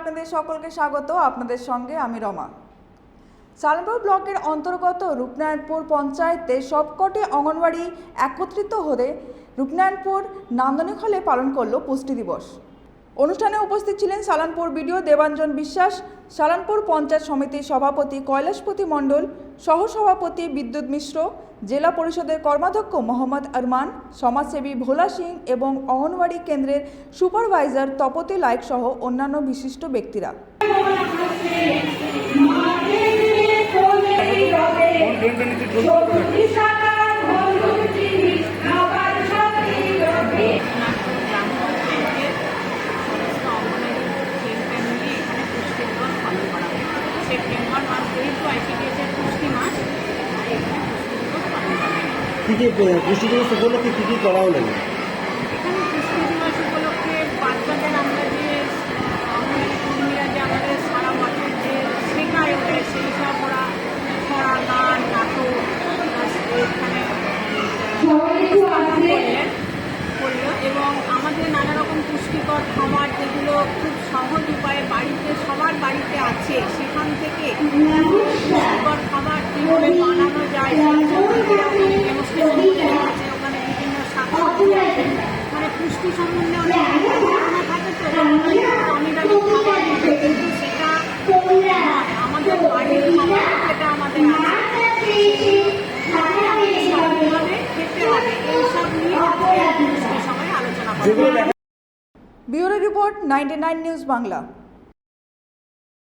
আপনাদের সকলকে স্বাগত। আপনাদের সঙ্গে আমি রমা। সালানপুর ব্লকের অন্তর্গত রূপনারায়ণপুর পঞ্চায়েতে সবকটি অঙ্গনওয়াড়ি একত্রিত হয়ে রূপনারায়ণপুর নান্দনিক হলে পালন করল পুষ্টি দিবস। অনুষ্ঠানে উপস্থিত ছিলেন সালানপুর বিডিও দেবাঞ্জন বিশ্বাস, সালানপুর পঞ্চায়েত সমিতির সভাপতি কৈলাসপতি মণ্ডল, সহসভাপতি বিদ্যুৎ মিশ্র, জেলা পরিষদের কর্মাধ্যক্ষ মোহাম্মদ আরমান, সমাজসেবী ভোলা সিং এবং অঙ্গনওয়াড়ি কেন্দ্রের সুপারভাইজার তপতি লাইক সহ অন্যান্য বিশিষ্ট ব্যক্তিরা। সেপ্টেম্বর মাস যেহেতু আইসিডিএসের পুষ্টি মাস, পুষ্টি দিবস উপলক্ষে কী কী করা হলো? এখানে পুষ্টি দিবস উপলক্ষে বাচ্চাদের আমরা যে অঙ্গনওয়াড়ি কর্মীরা যে আমাদের সারা বছর যে শেখায় ওদের সেই সব ওরা ছড়া, গান, নাটক এখানে করলো এবং আমাদের নানা রকম পুষ্টিকর খাবার যেগুলো খুব সহজ উপায়ে বাড়িতে সবার বাড়িতে আছে, সেখান থেকে পুষ্টিকর খাবার কীভাবে বানানো যায় আছে, ওখানে বিভিন্ন শাকসবজি আছে, মানে পুষ্টি সম্বন্ধে অনেক ধারণা থাকে। তো আমি খাবার কিন্তু সেটা আমাদের বাড়ির খাবার যেটা আমাদের আছে সবভাবে খেতে হবে, এইসব নিয়ে পুষ্টি সময় আলোচনা করা। Bureau report 99 news Bangla.